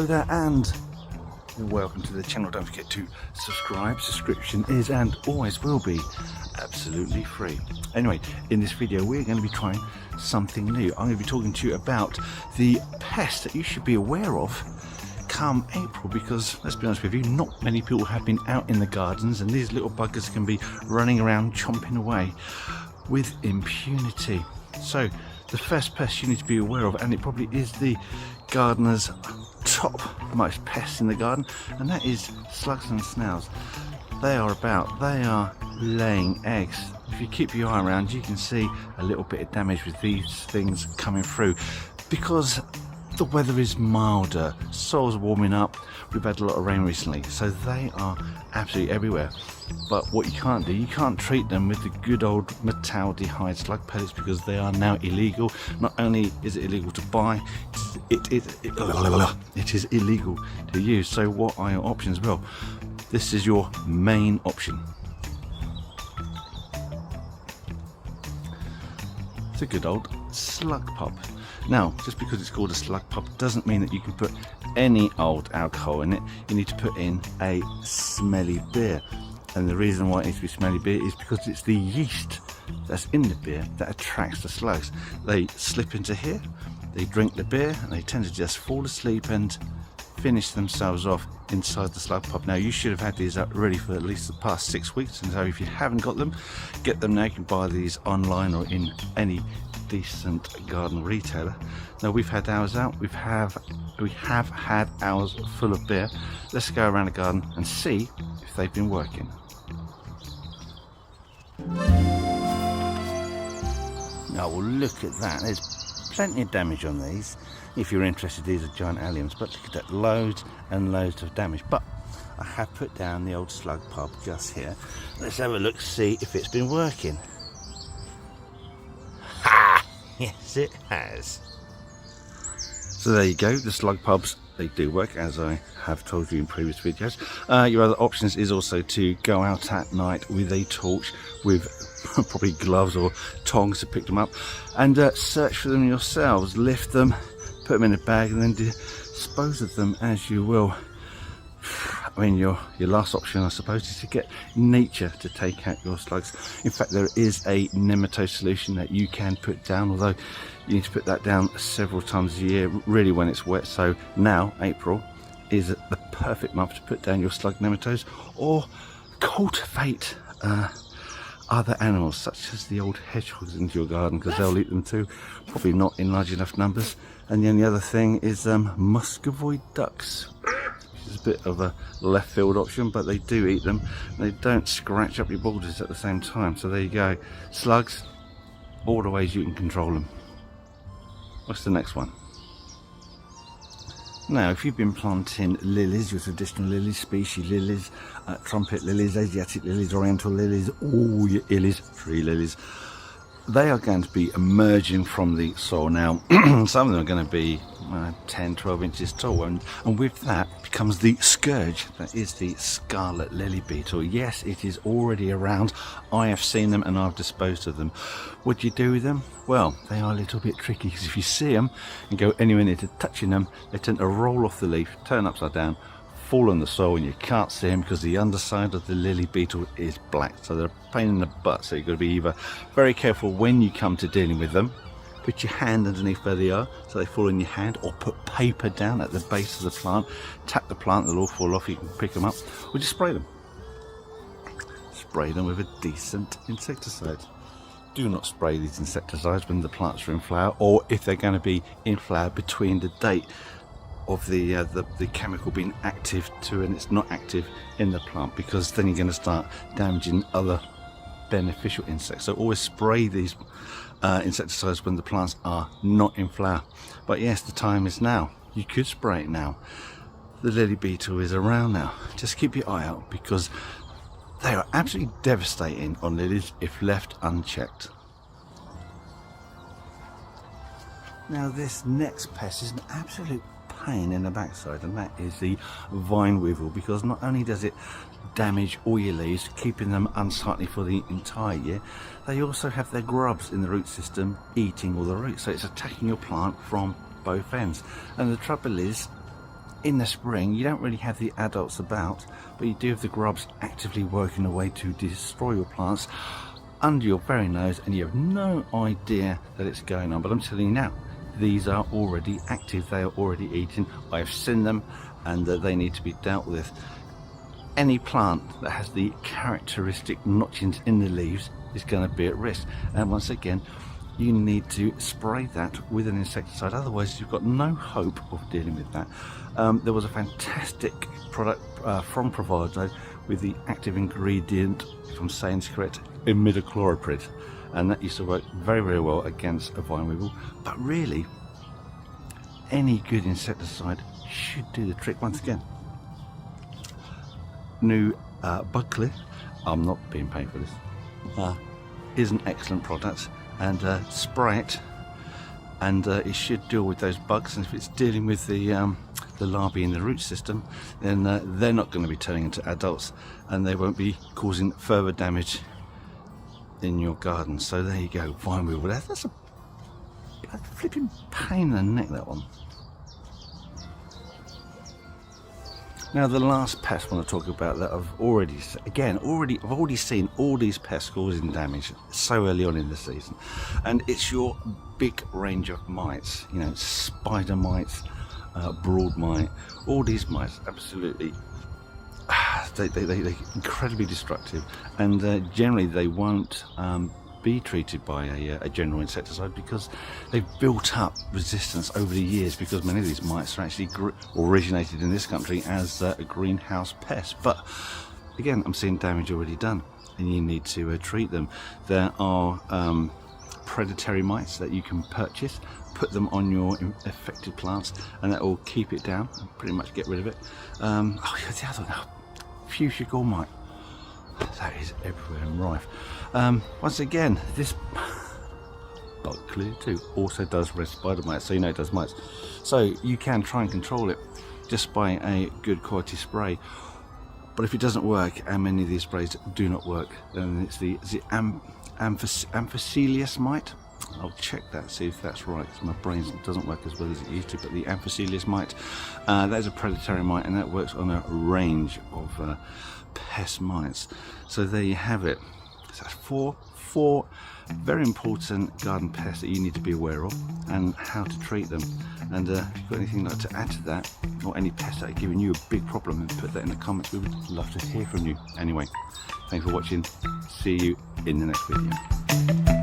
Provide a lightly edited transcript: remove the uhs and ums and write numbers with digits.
Hello there and welcome to the channel. Don't forget to subscribe. Subscription is and always will be absolutely free. Anyway, in this video we're going to be trying something new. I'm going to be talking to you about the pest that you should be aware of come April, because let's be honest with you, not many people have been out in the gardens and these little buggers can be running around chomping away with impunity. So the first pest you need to be aware of, and it probably is the gardener's topmost pest in the garden, and that is slugs and snails. They are laying eggs. If you keep your eye around, you can see a little bit of damage with these things coming through because the weather is milder, soil's warming up, we've had a lot of rain recently, so they are absolutely everywhere. But what you can't do, you can't treat them with the good old metaldehyde slug pellets because they are now illegal. Not only is it illegal to buy, it is illegal to use. So what are your options? Well, this is your main option. It's a good old Slug Pop. Now, just because it's called a Slug Pop doesn't mean that you can put any old alcohol in it. You need to put in a smelly beer. And the reason why it needs to be smelly beer is because it's the yeast that's in the beer that attracts the slugs. They slip into here, they drink the beer, and they tend to just fall asleep and finish themselves off inside the Slug Pub. Now, you should have had these up ready for at least the past 6 weeks, and so if you haven't got them, get them now. You can buy these online or in any decent garden retailer. Now, we've had ours out, we have had ours full of beer. Let's go around the garden and see if they've been working. Now, well, look at that, there's plenty of damage on these. If you're interested, these are giant alliums, but look at that, loads and loads of damage. But I have put down the old Slug Pub just here. Let's have a look, see if it's been working. Ha! Yes, it has. So there you go, the Slug Pubs, they do work, as I have told you in previous videos. Your other options is also to go out at night with a torch, with probably gloves or tongs to pick them up, and search for them yourselves. Lift them, put them in a bag, and then dispose of them as you will. I mean, your last option, I suppose, is to get nature to take out your slugs. In fact, there is a nematode solution that you can put down, although you need to put that down several times a year, really when it's wet. So now, April, is the perfect month to put down your slug nematodes, or cultivate other animals, such as the old hedgehogs, into your garden, because they'll eat them too, probably not in large enough numbers. And then the other thing is muscovoid ducks. It's a bit of a left field option, but they do eat them. They don't scratch up your borders at the same time. So there you go, slugs, all the ways you can control them. What's the next one? Now, if you've been planting lilies, your traditional lilies, species lilies, trumpet lilies, Asiatic lilies, oriental lilies, all your illies, tree lilies, they are going to be emerging from the soil. Now, some of them are going to be 10, 12 inches tall, and with that becomes the scourge, that is the scarlet lily beetle. Yes, it is already around. I have seen them and I've disposed of them. What do you do with them? Well, they are a little bit tricky, because if you see them and go anywhere near to touching them, they tend to roll off the leaf, turn upside down, fall on the soil, and you can't see them because the underside of the lily beetle is black. So they're a pain in the butt. So you've got to be either very careful when you come to dealing with them, put your hand underneath where they are so they fall in your hand, or put paper down at the base of the plant, tap the plant, they'll all fall off, you can pick them up, or just spray them. Spray them with a decent insecticide. Do not spray these insecticides when the plants are in flower, or if they're going to be in flower between the date of the chemical being active to and it's not active in the plant, because then you're going to start damaging other beneficial insects. So always spray these insecticides when the plants are not in flower. But yes, the time is now. You could spray it now. The lily beetle is around now. Just keep your eye out, because they are absolutely devastating on lilies if left unchecked. Now, this next pest is an absolute pain in the backside, and that is the vine weevil, because not only does it damage all your leaves, keeping them unsightly for the entire year, they also have their grubs in the root system eating all the roots, so it's attacking your plant from both ends. And the trouble is, in the spring you don't really have the adults about, but you do have the grubs actively working away to destroy your plants under your very nose, and you have no idea that it's going on. But I'm telling you now, these are already active, they are already eating. I have seen them, and they need to be dealt with. Any plant that has the characteristic notchings in the leaves is going to be at risk, and once again you need to spray that with an insecticide, otherwise you've got no hope of dealing with that. There was a fantastic product from Proviso with the active ingredient, if I'm saying it's correct, imidacloprid, and that used to work very, very well against a vine weevil. But really, any good insecticide should do the trick. Once again, new bug clear, I'm not being paid for this, is an excellent product, and spray it, and it should deal with those bugs. And if it's dealing with the larvae in the root system, then they're not going to be turning into adults, and they won't be causing further damage in your garden. So there you go, vine weevil. That's a flipping pain in the neck, that one. Now the last pest I want to talk about that I've already seen all these pests causing damage so early on in the season, and it's your big range of mites. You know, spider mites, broad mite, all these mites, absolutely, they're incredibly destructive, and generally they won't be treated by a general insecticide, because they've built up resistance over the years, because many of these mites are actually originated in this country as a greenhouse pest. But again, I'm seeing damage already done, and you need to treat them. There are predatory mites that you can purchase, put them on your affected plants, and that will keep it down and pretty much get rid of it. Oh yeah, the other one, fuchsia gall mite, that is everywhere and rife. Once again, this bug clear too also does red spider mites, so you know it does mites. So you can try and control it just by a good quality spray. But if it doesn't work, and many of these sprays do not work, then it's the Amphicoelius mite. I'll check that, see if that's right, because my brain doesn't work as well as it used to. But the Amphicoelius mite, that is a predatory mite, and that works on a range of pest mites. So there you have it. So that's four very important garden pests that you need to be aware of, and how to treat them. And if you've got anything like to add to that, or any pests that are giving you a big problem, then put that in the comments. We would love to hear from you. Anyway, thanks for watching. See you in the next video.